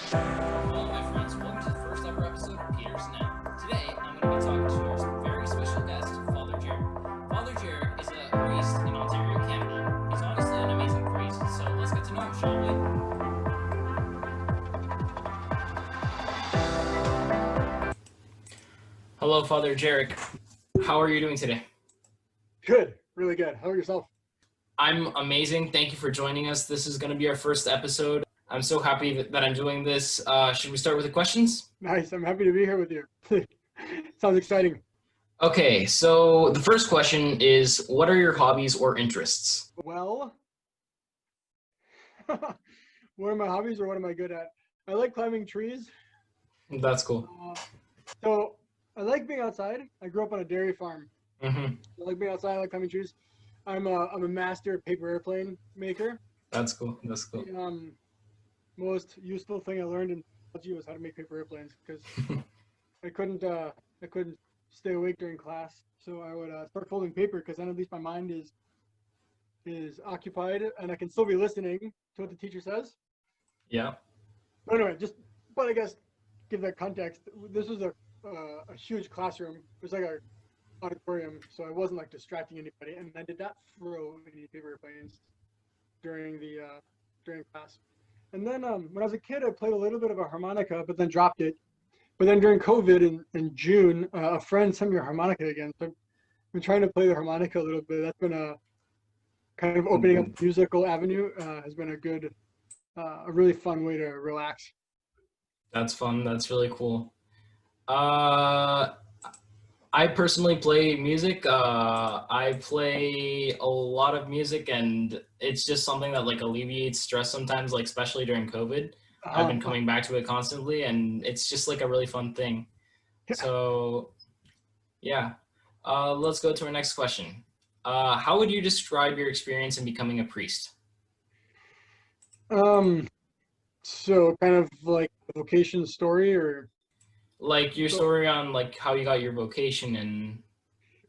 Hello, my friends. Welcome to the first ever episode of Peter's Now. Today, I'm going to be talking to our very special guest, Father Jerek. Father Jerek is a priest in Ontario, Canada. He's honestly an amazing priest, so let's get to know him, shall we? Hello, Father Jerek. How are you doing today? Good, really good. How about yourself? I'm amazing. Thank you for joining us. This is going to be our first episode. I'm so happy that I'm doing this. Should we start with the questions? Nice. I'm happy to be here with you. Sounds exciting. Okay, so the first question is, what are your hobbies or interests? Well, what are my hobbies or what am I good at? I like climbing trees. That's cool. So I like being outside. I grew up on a dairy farm. Mm-hmm. I like being outside. I like climbing trees. I'm a master paper airplane maker. That's cool. That's cool. The most useful thing I learned in technology was how to make paper airplanes because I couldn't stay awake during class. So I would start folding paper because then at least my mind is occupied and I can still be listening to what the teacher says. Yeah. But anyway, but I guess give that context. This was a huge classroom. It was like a auditorium, so I wasn't like distracting anybody, and I did not throw any paper airplanes during class. And then when I was a kid, I played a little bit of a harmonica, but then dropped it. But then during COVID in June, a friend sent me a harmonica again. So I've been trying to play the harmonica a little bit. That's been a kind of opening up the musical avenue. Has been a really fun way to relax. That's fun. That's really cool. I personally play music. I play a lot of music, and it's just something that like alleviates stress sometimes, like especially during COVID. I've been coming back to it constantly, and it's just like a really fun thing. So, yeah. Let's go to our next question. How would you describe your experience in becoming a priest? So kind of like a vocation story or like your story on like how you got your vocation and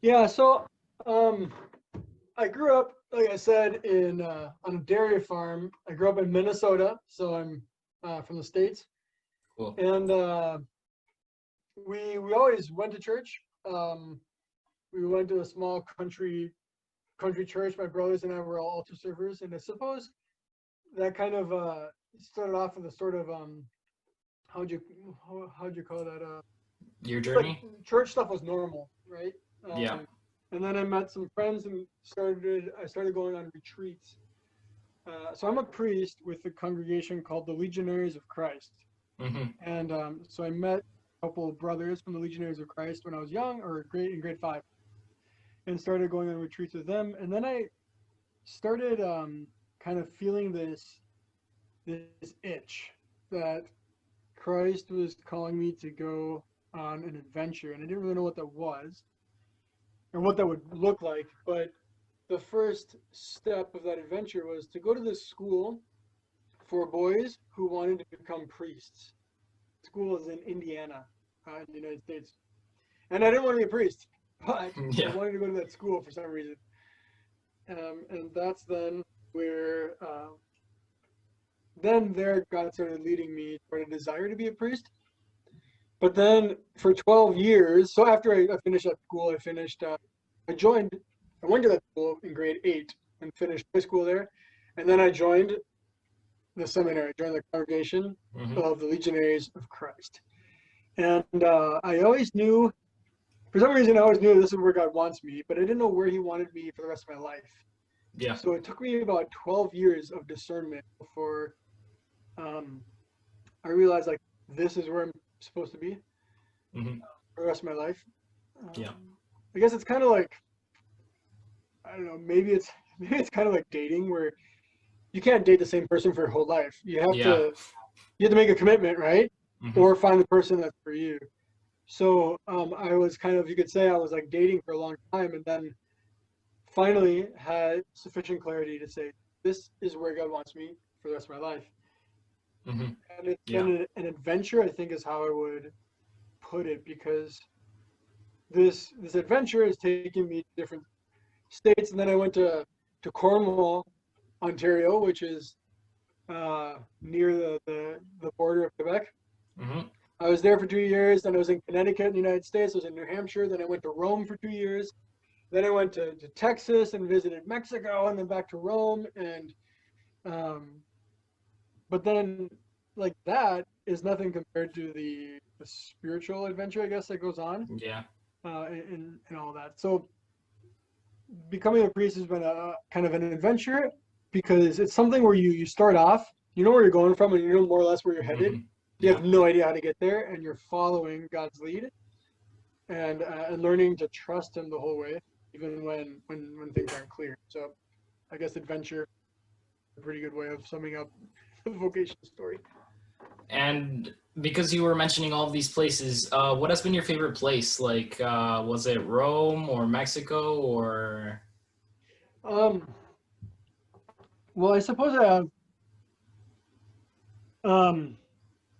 yeah. So I grew up, like I said, in on a dairy farm. I grew up in Minnesota, so I'm from the States. Cool. And we always went to church. We went to a small country church. My brothers and I were all altar servers, and I suppose that kind of started off with a sort of how'd you call that? Your journey? Like church stuff was normal, right? Yeah. And then I met some friends and I started going on retreats. So I'm a priest with a congregation called the Legionaries of Christ. Mm-hmm. And so I met a couple of brothers from the Legionaries of Christ when I was young, or in grade 5, and started going on retreats with them. And then I started kind of feeling this itch that Christ was calling me to go on an adventure, and I didn't really know what that was or what that would look like. But the first step of that adventure was to go to this school for boys who wanted to become priests. The school is in Indiana, in the United States, and I didn't want to be a priest, but Yeah. I wanted to go to that school for some reason. And that's then where there God started leading me toward a desire to be a priest. But then for 12 years, so after I finished that school, I went to that school in grade 8 and finished high school there. And then I joined the seminary, joined the congregation of the Legionaries of Christ. And I always knew, for some reason, I always knew this is where God wants me, but I didn't know where he wanted me for the rest of my life. Yeah. So it took me about 12 years of discernment before I realized like this is where I'm supposed to be for the rest of my life. Yeah. I guess it's kind of like, I don't know, maybe it's kind of like dating where you can't date the same person for your whole life. You have to make a commitment, right? Or find the person that's for you. So I was kind of, you could say I was like dating for a long time, and then finally had sufficient clarity to say, this is where God wants me for the rest of my life. And it's been an adventure, I think is how I would put it, because this adventure has taken me to different states. And then I went to Cornwall, Ontario, which is near the border of Quebec. was there for 2 years. Then I was in Connecticut in the United States. I was in New Hampshire. Then I went to Rome for 2 years. Then I went to Texas and visited Mexico, and then back to Rome. And but then like that is nothing compared to the spiritual adventure, I guess, that goes on. Yeah. And all that. So becoming a priest has been a kind of an adventure because it's something where you start off, you know where you're going from, and you know more or less where you're headed. Mm-hmm. You have no idea how to get there, and you're following God's lead and learning to trust Him the whole way, even when things aren't clear. So, I guess adventure, a pretty good way of summing up the vocation story. And because you were mentioning all of these places, what has been your favorite place? Like, was it Rome or Mexico or? Well, I suppose I have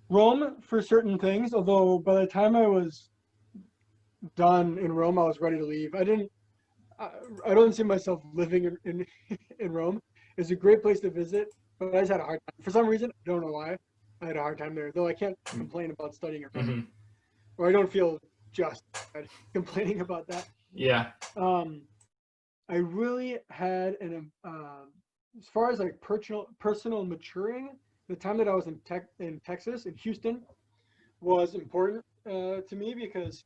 Rome for certain things. Although by the time I was done in Rome, I was ready to leave. I don't see myself living in Rome. It's a great place to visit, but I just had a hard time. For some reason, I don't know why, I had a hard time there. Though I can't complain about studying in Rome, Mm-hmm. or I don't feel just complaining about that. Yeah. I really had as far as like personal maturing, the time that I was in Texas, in Houston, was important to me because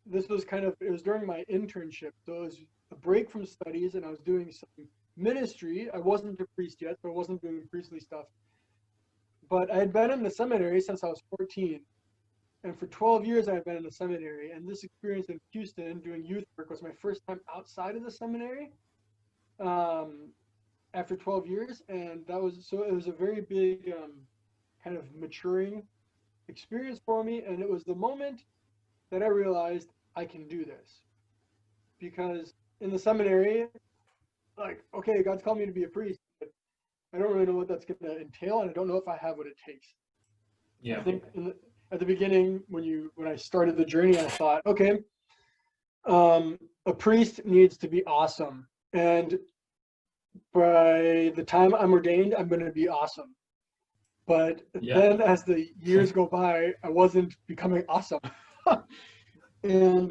this was it was during my internship. So it was a break from studies and I was doing some ministry. I wasn't a priest yet, so I wasn't doing priestly stuff. But I had been in the seminary since I was 14. And for 12 years, I had been in the seminary. And this experience in Houston doing youth work was my first time outside of the seminary after 12 years. And it was a very big kind of maturing experience for me. And it was the moment that I realized I can do this. Because in the seminary, like, okay, God's called me to be a priest, but I don't really know what that's going to entail. And I don't know if I have what it takes. Yeah. I think at the beginning, when I started the journey, I thought, okay, a priest needs to be awesome. And by the time I'm ordained, I'm going to be awesome. But then as the years go by, I wasn't becoming awesome. And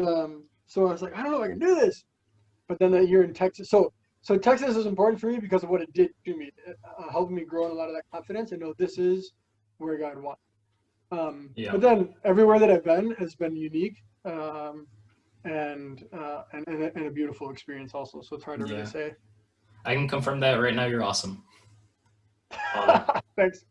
so I was like, I don't know if I can do this. But then that year in Texas, so Texas is important for me because of what it did to me. It helped me grow in a lot of that confidence and know this is where God wants. But then everywhere that I've been has been unique and a beautiful experience also. So it's hard to really say. I can confirm that right now. You're awesome. Thanks.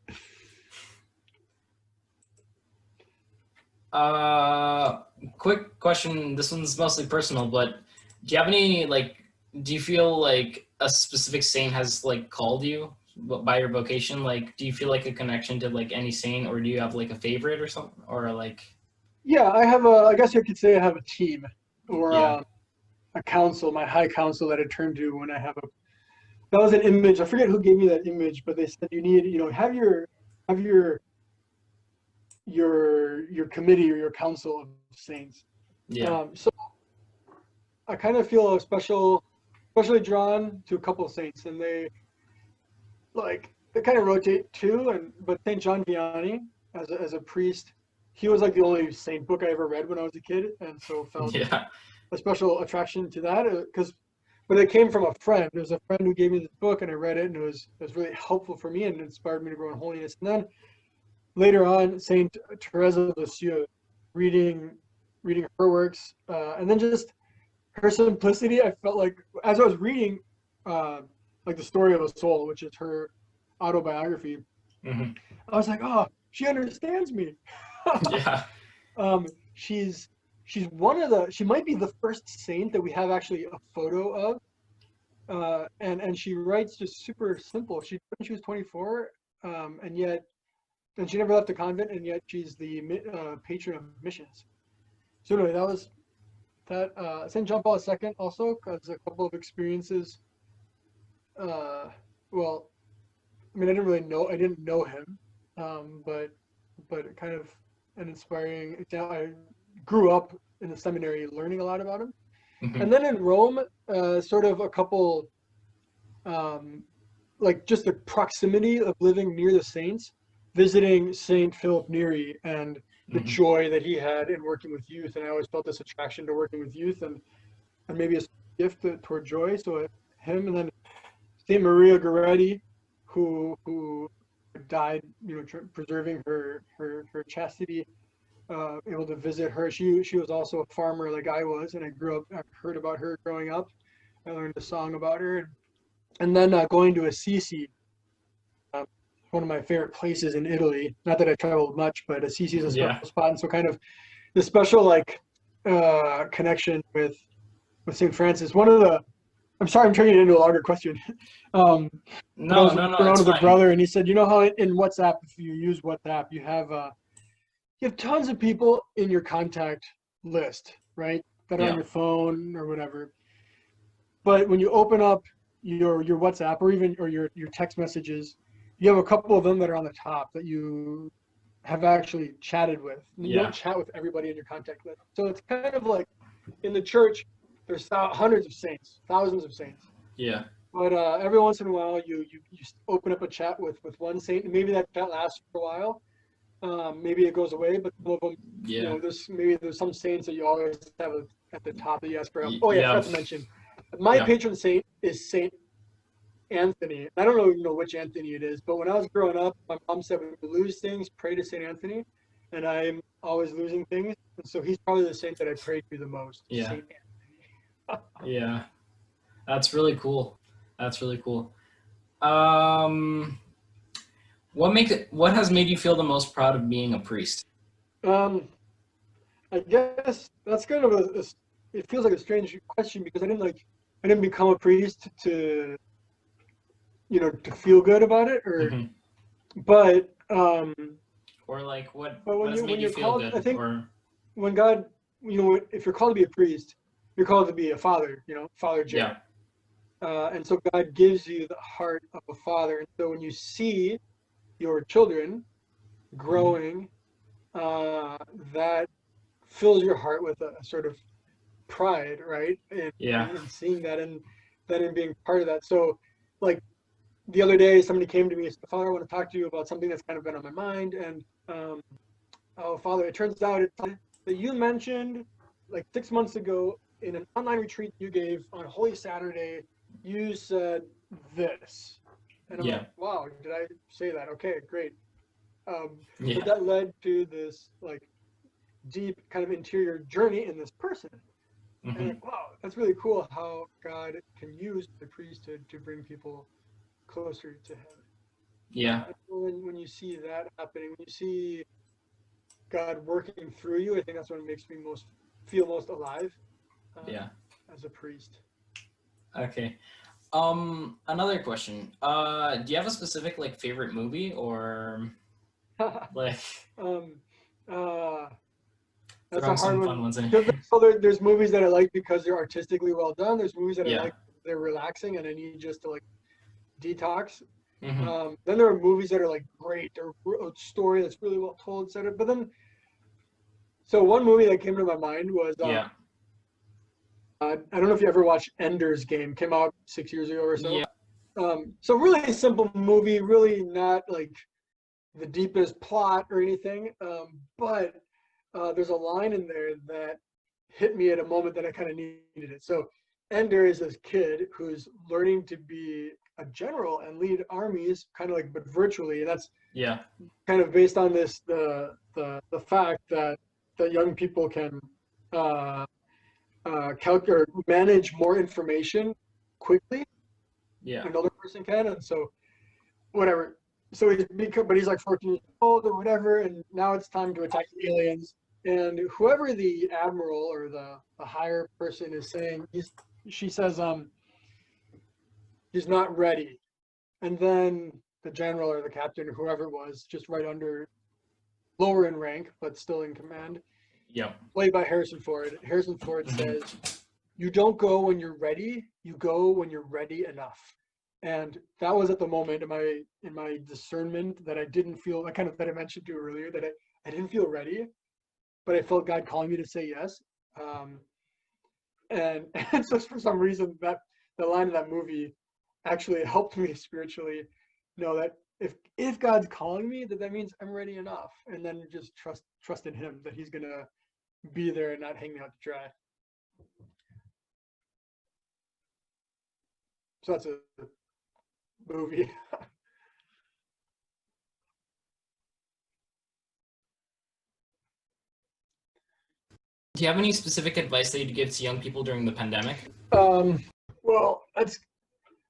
Quick question. This one's mostly personal, but do you have any, do you feel like a specific saint has called you by your vocation? Like, do you feel like a connection to any saint, or do you have a favorite or something, or Yeah, I guess you could say I have a team or a council, my high council that I turn to when I have that was an image. I forget who gave me that image, but they said you need, have your committee or your council of saints. So I kind of feel especially drawn to a couple of saints, and they kind of rotate too. But Saint John Vianney, as a priest, he was the only saint book I ever read when I was a kid, and so felt a special attraction to that but it came from a friend. There was a friend who gave me this book, and I read it, and it was really helpful for me and inspired me to grow in holiness. And then later on, Saint Therese of Lisieux, reading her works, and then just her simplicity. I felt like as I was reading, the Story of a Soul, which is her autobiography, I was like, oh, she understands me. She's she might be the first saint that we have actually a photo of, and she writes just super simple. She was 24, and she never left the convent, and yet she's the patron of missions. So anyway, that was that. Saint John Paul II also, because a couple of experiences. Well, I mean, I didn't know him, but kind of an inspiring example. I grew up in the seminary learning a lot about him. And then in Rome, sort of a couple, just the proximity of living near the saints visiting Saint Philip Neri and the Hmm. joy that he had in working with youth, and I always felt this attraction to working with youth, and maybe a gift toward joy. So him, and then Saint Maria Goretti, who died, preserving her chastity. Able to visit her. She was also a farmer like I was, and I heard about her growing up. I learned a song about her, and then going to Assisi, um, one of my favorite places in Italy. Not that I traveled much, but Assisi is a special Yeah. spot, and so kind of the special like connection with Saint Francis. One of the I'm sorry, I'm turning it into a longer question. um, but I No, was no, no, around it's with a fine. brother, and he said, you know how in WhatsApp, if you use WhatsApp, you have tons of people in your contact list, right? That are on Yeah. your phone or whatever. But when you open up your WhatsApp or even or your text messages, you have a couple of them that are on the top that you have actually chatted with. You don't Yeah. chat with everybody in your contact list. So it's kind of like in the church, there's hundreds of saints, thousands of saints. Yeah. But every once in a while, you open up a chat with one saint, and maybe that chat lasts for a while. Maybe it goes away, but some of them, Yeah. there's some saints that you always have at the top that you ask for help. Oh yeah, I Yeah. forgot to mention, my Yeah. patron saint is Saint Anthony. I don't know which Anthony it is, but when I was growing up, my mom said when you lose things, pray to Saint Anthony, and I'm always losing things, and so he's probably the saint that I pray to the most, Yeah. Saint Anthony. Yeah. That's really cool. That's really cool. Um, what has made you feel the most proud of being a priest? um, I guess that's kind of it feels like a strange question because I didn't become a priest to to feel good about it or Hmm. but Or like but what has when made you you're feel called, I good? think Or when God, if you're called to be a priest, you're called to be a father, Father Jerek. yeah. And so God gives you the heart of a father. And so when you see your children Hmm. growing, uh, that fills your heart with a sort of pride, right? Yeah. And seeing that and then in being part of that. So like the other day, somebody came to me and said, Father, I want to talk to you about something that's kind of been on my mind. And oh, Father, it turns out that you mentioned like 6 months ago in an online retreat you gave on Holy Saturday, you said this. And I'm Yeah. like, wow, did I say that? Okay, great. But Yeah. that led to this like deep kind of interior journey in this person. And Hmm. like, wow, that's really cool how God can use the priesthood to bring people closer to Him. Yeah. And when you see that happening, when you see God working through you, I think that's what makes me feel most alive Yeah. as a priest. Okay. Another question. Do you have a specific like favorite movie or like um, uh, that's a throwing hard some fun one ones in because here? there's movies that I like because they're artistically well done. There's movies that I Yeah. like they're relaxing and I need just to like detox. Hmm. Then there are movies that are like great. They're a story that's really well told, etc. But then, so one movie that came to my mind was Yeah. I don't know if you ever watched Ender's Game. Came out 6 years ago or so. Yeah. So really simple movie, really not like the deepest plot or anything. But there's a line in there that hit me at a moment that I kind of needed it. So Ender is this kid who's learning to be a general and lead armies, kind of like but virtually. And that's Yeah. kind of based on this the fact that young people can uh, calculate or manage more information quickly Yeah. than another person can, and so whatever. So but he's like 14 years old or whatever, and now it's time to attack the aliens. And whoever the admiral or the higher person is saying, she says, he's not ready. And then the general or the captain or whoever it was, just right under, lower in rank, but still in command, Yeah. played by Harrison Ford. Harrison Ford Hmm. says, you don't go when you're ready, you go when you're ready enough. And that was at the moment in my discernment that I didn't feel, I kind of that I mentioned to you earlier, that I didn't feel ready, but I felt God calling me to say yes. Um, and and so for some reason that the line of that movie actually helped me spiritually know that if God's calling me, that means I'm ready enough, and then just trust in Him that He's gonna be there and not hang me out to dry. So that's a movie. Do you have any specific advice that you'd give to young people during the pandemic? Well, that's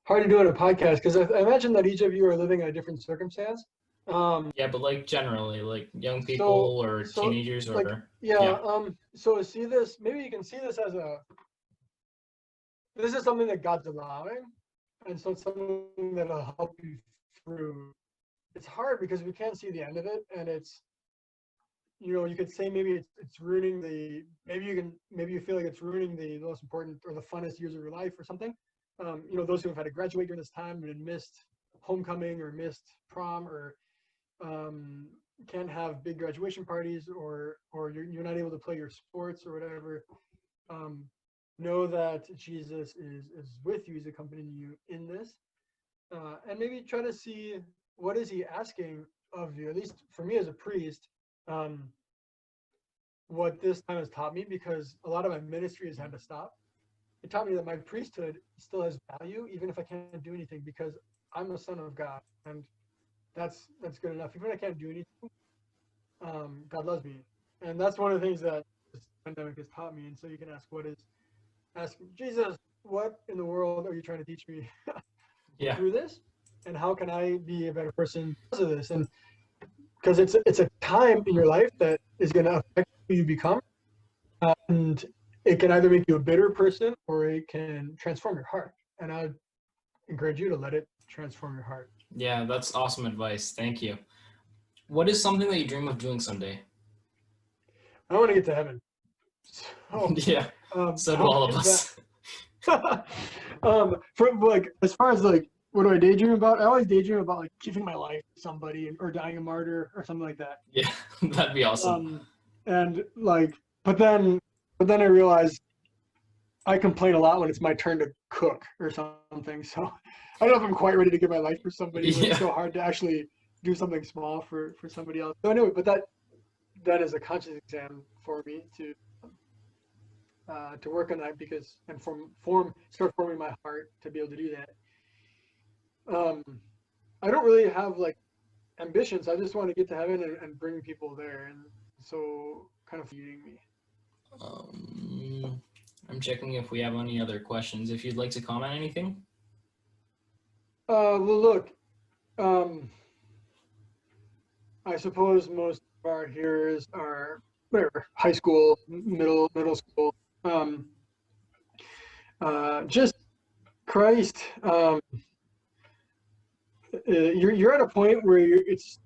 hard to do on a podcast because I imagine that each of you are living in a different circumstance. Yeah, but like generally, like young So, people or teenagers like, or yeah. yeah. So see this. Maybe you can see this as this is something that God's allowing, and so it's something that'll help you through. It's hard because we can't see the end of it, and it's, you could say maybe it's ruining the, maybe you feel like it's ruining the most important or the funnest years of your life or something. Those who have had to graduate during this time and missed homecoming or missed prom or can't have big graduation parties, or you're not able to play your sports or whatever. Know that Jesus is with you, he's accompanying you in this, and maybe try to see what is he asking of you, at least for me as a priest. What this time has taught me, because a lot of my ministry has had to stop, it taught me that my priesthood still has value even if I can't do anything, because I'm a son of God, and that's good enough. Even if I can't do anything, God loves me, and that's one of the things that this pandemic has taught me. And so you can ask Jesus, what in the world are you trying to teach me Yeah. through this, and how can I be a better person because of this? And because it's a time in your life that is going to affect who you become, and it can either make you a bitter person or it can transform your heart. And I would encourage you to let it transform your heart. Yeah, that's awesome advice. Thank you. What is something that you dream of doing someday? I want to get to heaven. So, Yeah, so do how all of is us. that? For like, as far as like, what do I daydream about? I always daydream about like giving my life to somebody or dying a martyr or something like that. Yeah, that'd be awesome. And like, but then I realized I complain a lot when it's my turn to cook or something. So I don't know if I'm quite ready to give my life for somebody when it's so hard to actually do something small for somebody else. So anyway, but that is a conscious exam for me to work on that, because and start forming my heart to be able to do that. I don't really have like ambitions. I just want to get to heaven and bring people there, and so kind of feeding me. I'm checking if we have any other questions. If you'd like to comment anything. Well, look, I suppose most of our hearers are whatever, high school, middle school. Just Christ. You're at a point where it's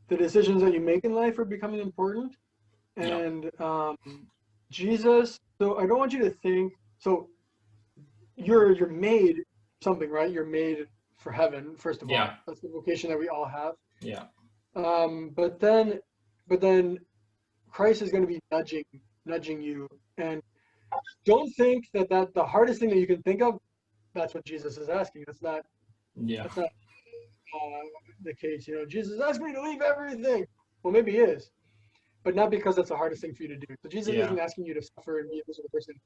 the decisions that you make in life are becoming important, and Jesus. So I don't want you to think. So you're made something, right? You're made for heaven, first of all. That's the vocation that we all have. Yeah. But then Christ is going to be nudging you, and don't think that the hardest thing that you can think of, that's what Jesus is asking. That's not the case. Jesus asked me to leave everything. Well, maybe he is, but not because that's the hardest thing for you to do. So Jesus isn't asking you to suffer and be a miserable person.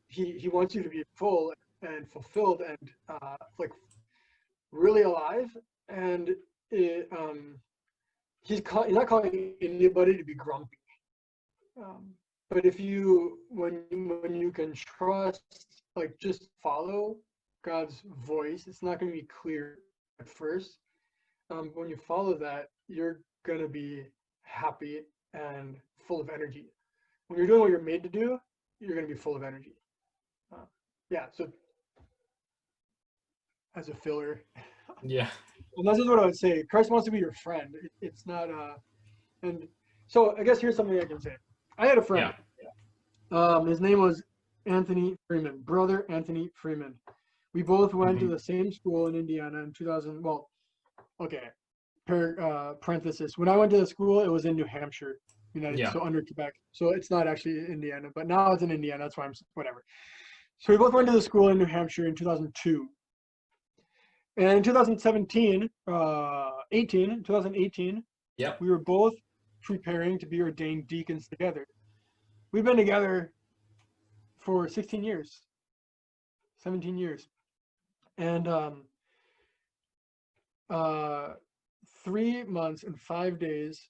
He wants you to be full and fulfilled and like really alive. And he's not calling anybody to be grumpy. But when you can trust, like just follow God's voice, it's not going to be clear at first. When you follow that, you're going to be happy and full of energy. When you're doing what you're made to do, you're going to be full of energy. So as a filler. Yeah. And that's just what I would say. Christ wants to be your friend. It's not, and so I guess here's something I can say. I had a friend. His name was Anthony Freeman, brother Anthony Freeman. We both went to the same school in Indiana in 2000. Well, okay. Parenthesis. When I went to the school, it was in New Hampshire, so under Quebec. So it's not actually Indiana, but now it's in Indiana. That's why I'm whatever. So we both went to the school in New Hampshire in 2002. And in 2017, 2018, Yep. we were both preparing to be ordained deacons together. We've been together for 16 years, 17 years. And 3 months and 5 days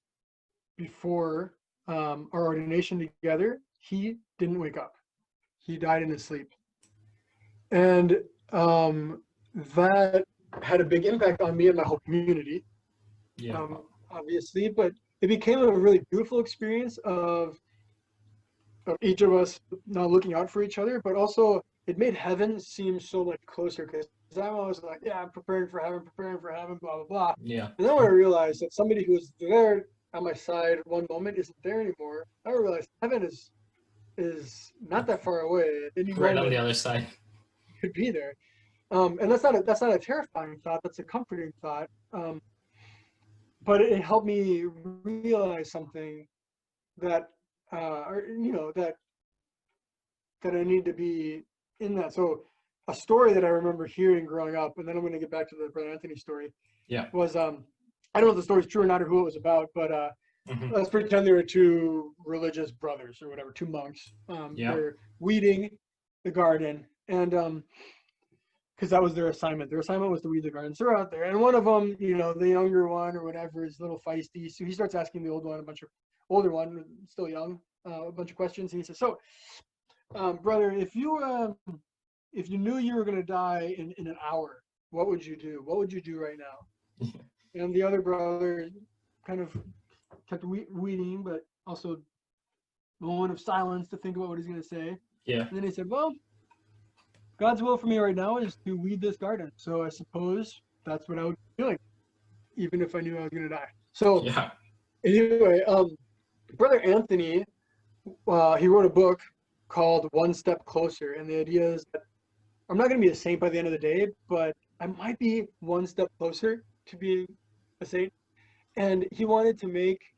before our ordination together, he didn't wake up. He died in his sleep. And that had a big impact on me and my whole community, Yeah. obviously, but it became a really beautiful experience of each of us now looking out for each other, but also it made heaven seem so much closer because I'm always like, yeah, I'm preparing for heaven, blah, blah, blah. Yeah. And then when I realized that somebody who was there on my side one moment isn't there anymore, I realized heaven is not that far away. At any Right on moment the other side. it could be there. And that's not a terrifying thought. That's a comforting thought. But it helped me realize something that, that I need to be in that. So a story that I remember hearing growing up, and then I'm going to get back to the Brother Anthony story, Yeah. was I don't know if the story's true or not or who it was about, but let's pretend there were two religious brothers or whatever, two monks. Yeah. They're weeding the garden, and because that was their assignment. Their assignment was to weed the garden. So they're out there, and one of them, the younger one or whatever, is a little feisty. So he starts asking the older one, still young, a bunch of questions. And he says, "So, brother, if you knew you were going to die in an hour, what would you do? What would you do right now?" And the other brother kind of kept weeding, but also a moment of silence to think about what he's going to say. Yeah. And then he said, "Well, God's will for me right now is to weed this garden. So I suppose that's what I would be doing, even if I knew I was going to die." So Yeah. anyway, Brother Anthony, he wrote a book called One Step Closer. And the idea is that I'm not going to be a saint by the end of the day, but I might be one step closer to being a saint. And he wanted to make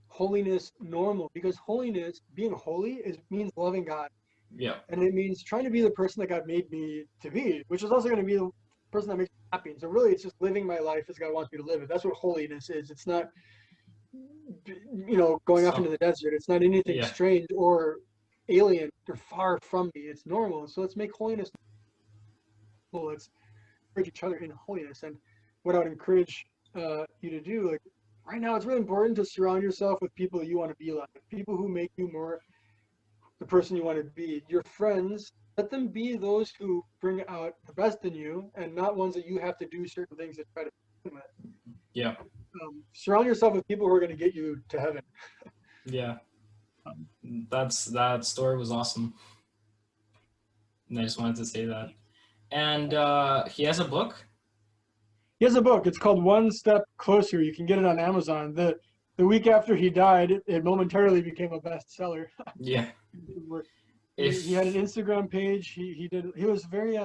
holiness normal, because being holy, means loving God. Yeah. And it means trying to be the person that God made me to be, which is also going to be the person that makes me happy. And so really, it's just living my life as God wants me to live it. That's what holiness is. It's not, going off into the desert. It's not anything strange or alien or far from me. It's normal. So let's make holiness normal. Let's encourage each other in holiness. And what I would encourage you to do, like right now, it's really important to surround yourself with people you want to be like, people who make you more the person you want to be. Your friends, let them be those who bring out the best in you, and not ones that you have to do certain things to try to fit with. Yeah. Surround yourself with people who are going to get you to heaven. Yeah. That story was awesome. And I just wanted to say that. And he has a book. He has a book. It's called One Step Closer. You can get it on Amazon. The week after he died, it momentarily became a bestseller. Yeah. He had an Instagram page. He was very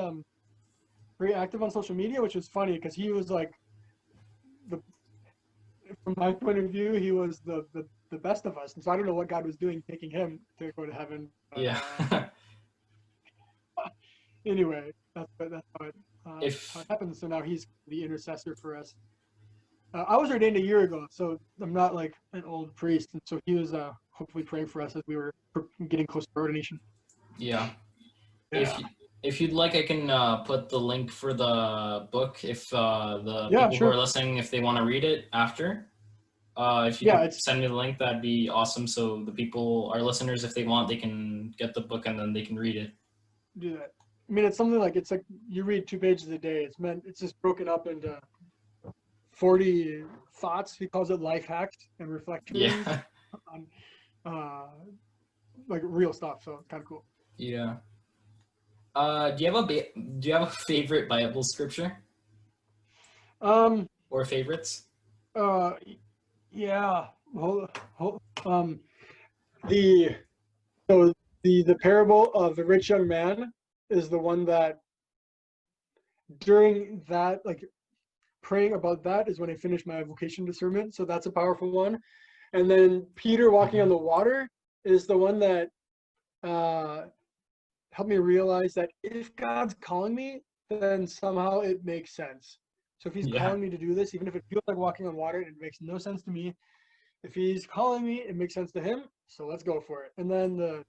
very active on social media, which was funny because he was like from my point of view, he was the best of us. And so I don't know what God was doing taking him to go to heaven. Yeah. Anyway, that's how it happens. So now he's the intercessor for us. I was ordained a year ago, so I'm not like an old priest. And so he was hopefully praying for us as we were getting close to ordination. Yeah. If you'd like, I can put the link for the book if the people who are listening, if they want to read it after. If you could send me the link, that'd be awesome. So the people, our listeners, if they want, they can get the book and then they can read it. Do that. I mean, it's something like you read 2 pages a day. It's just broken up into 40 thoughts. He calls it life hacks and reflections on like real stuff. So it's kind of cool. Yeah. Do you have a favorite Bible scripture? Or favorites? Yeah. The parable of the rich young man is the one that during that, like praying about that, is when I finished my vocation discernment. So that's a powerful one. And then Peter walking on the water is the one that helped me realize that if God's calling me, then somehow it makes sense. So if he's Yeah. calling me to do this, even if it feels like walking on water and it makes no sense to me, if he's calling me, it makes sense to him. So let's go for it. And then the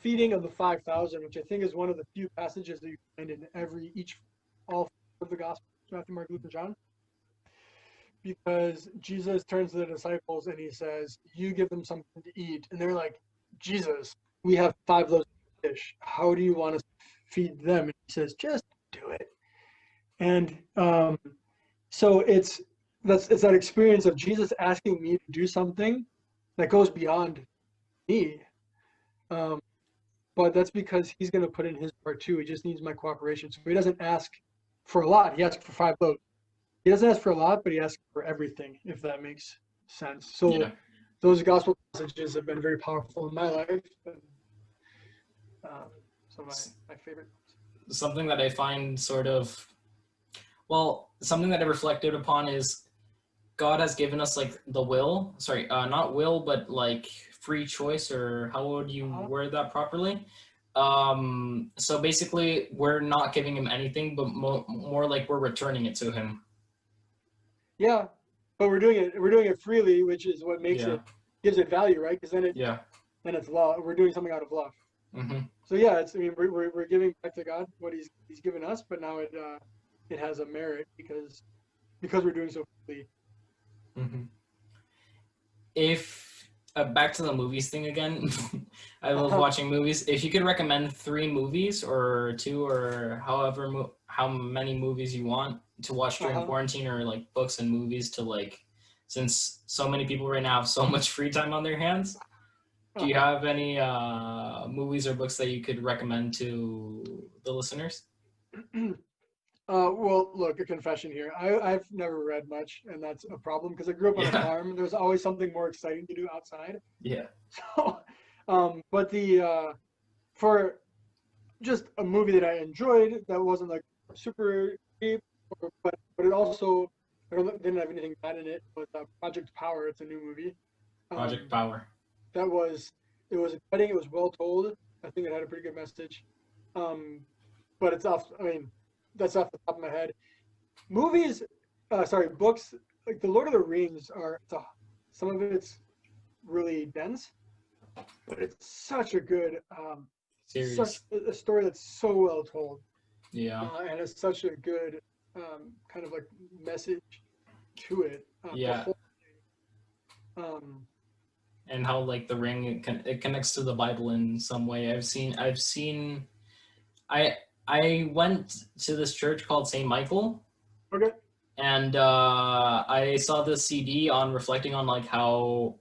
feeding of the 5,000, which I think is one of the few passages that you find in all of the Gospels, Matthew, Mark, Luke, and John, because Jesus turns to the disciples and he says, "You give them something to eat," and they're like, "Jesus, we have 5 loaves of fish. How do you want us to feed them?" And he says, "Just do it." And so it's that experience of Jesus asking me to do something that goes beyond me. But that's because he's going to put in his part too. He just needs my cooperation. So he doesn't ask for a lot. He asks for 5 loaves. He doesn't ask for a lot, but he asks for everything, if that makes sense. So those gospel passages have been very powerful in my life. And, so my favorite. Something that I find something that I reflected upon is God has given us like the will, not will, but like free choice, or how would you word that properly? So basically we're not giving him anything, but more like we're returning it to him. Yeah, but we're doing it freely, which is what makes it, gives it value, right? Because then it's love. We're doing something out of love. Mm-hmm. So yeah, we're giving back to God what he's given us, but now it has a merit because we're doing so freely. Mm-hmm. If back to the movies thing again, I love watching movies. If you could recommend 3 movies or 2 or how many movies you want to watch during quarantine, or like books and movies to like, since so many people right now have so much free time on their hands, do you have any movies or books that you could recommend to the listeners? Well, look, a confession here. I've never read much, and that's a problem because I grew up on a farm. There's always something more exciting to do outside. Yeah. So, but for just a movie that I enjoyed that wasn't like super deep, but it also didn't have anything bad in it. Was Project Power. It's a new movie. Project Power. It was exciting. It was well told. I think it had a pretty good message. But it's off. I mean, that's off the top of my head. Movies, books like The Lord of the Rings some of it's really dense, but it's such a good series. Such a story that's so well told. Yeah. And it's such a good kind of like message to it. Yeah. And how like the ring it connects to the Bible in some way. I went to this church called St. Michael. Okay. And I saw this CD on reflecting on like how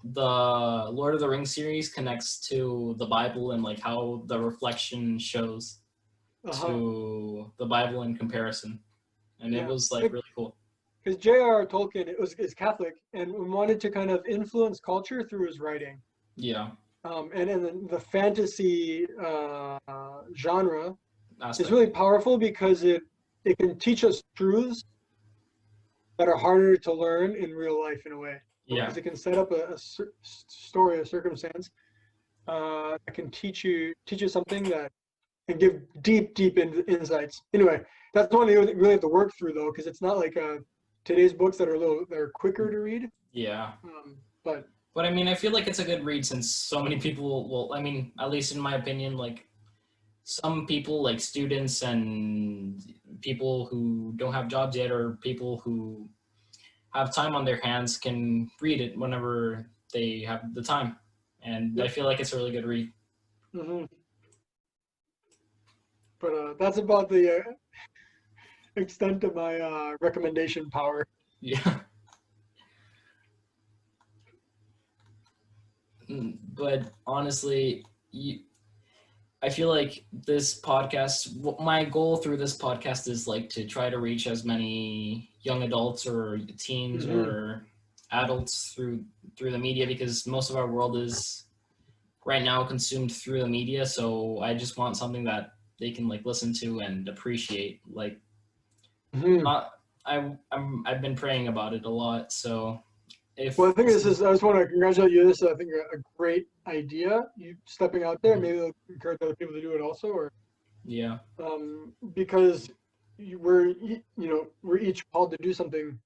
the Lord of the Rings series connects to the Bible, and like how the reflection shows to the Bible in comparison. And it was like really cool. Because J.R.R. Tolkien is Catholic and wanted to kind of influence culture through his writing. Yeah. And in the fantasy genre is really powerful because it can teach us truths that are harder to learn in real life in a way. Yeah. Because it can set up a story, a circumstance that can teach you something that can give deep insights. Anyway, that's one you really have to work through though, because it's not like today's books that are quicker to read. Yeah. But I mean, I feel like it's a good read since so many people will, I mean, at least in my opinion, like some people like students and people who don't have jobs yet, or people who have time on their hands, can read it whenever they have the time. And I feel like it's a really good read. Mm-hmm. But that's about the extent of my recommendation power. Yeah. But honestly, I feel like this podcast, my goal through this podcast is like to try to reach as many young adults or teens or adults through the media, because most of our world is right now consumed through the media. So I just want something that they can like listen to and appreciate. Like, I've been praying about it a lot. So I think I just want to congratulate you. This is, I think, a great idea. You stepping out there, maybe it'll encourage other people to do it also. Or Yeah. Because we're each called to do something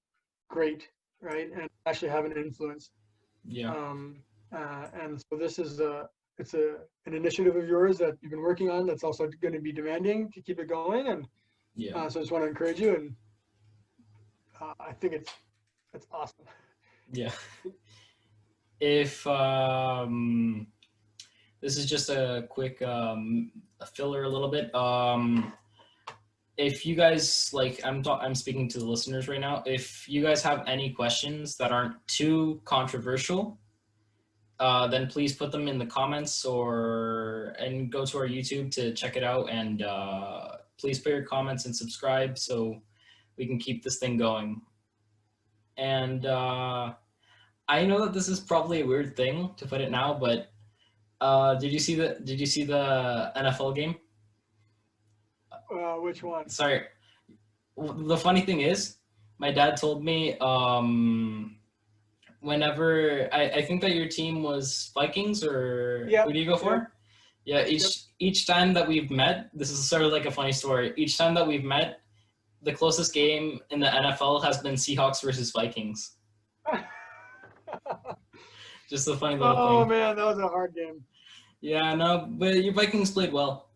great, right, and actually have an influence. Yeah. And so this is an initiative of yours that you've been working on. That's also going to be demanding to keep it going, and Yeah. so I just want to encourage you, and I think it's awesome. Yeah. If this is just a quick a filler a little bit. If you guys like, I'm speaking to the listeners right now. If you guys have any questions that aren't too controversial, then please put them in the comments and go to our YouTube to check it out. And please put your comments and subscribe so we can keep this thing going. And I know that this is probably a weird thing to put it now, but did you see the NFL game? Which one? Sorry. The funny thing is, my dad told me whenever I think that your team was Vikings, or Yep, who do you go for? Yeah, each time that we've met, this is sort of like a funny story. Each time that we've met, the closest game in the NFL has been Seahawks versus Vikings. Just a funny little Oh thing. man, that was a hard game. Yeah, no, but your Vikings played well.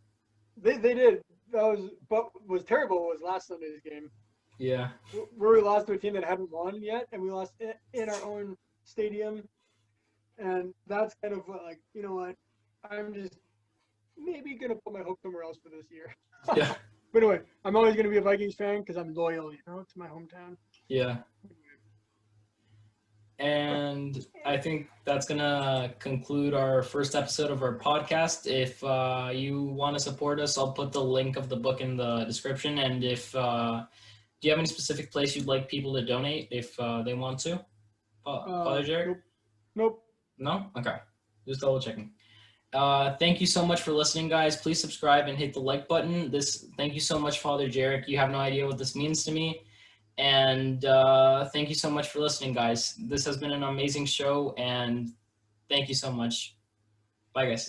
They did. But was terrible was last Sunday's game, Yeah. where we lost to a team that hadn't won yet, and we lost in our own stadium, and that's kind of like, you know what, I'm just maybe gonna put my hope somewhere else for this year. Yeah. But anyway, I'm always gonna be a Vikings fan because I'm loyal, to my hometown. Yeah. And I think that's going to conclude our first episode of our podcast. If you want to support us, I'll put the link of the book in the description. And if do you have any specific place you'd like people to donate if they want to? Father Jerek? Nope. No? Okay. Just double checking. Thank you so much for listening, guys. Please subscribe and hit the like button. Thank you so much, Father Jerek. You have no idea what this means to me. And thank you so much for listening, guys. This has been an amazing show, and thank you so much. Bye, guys.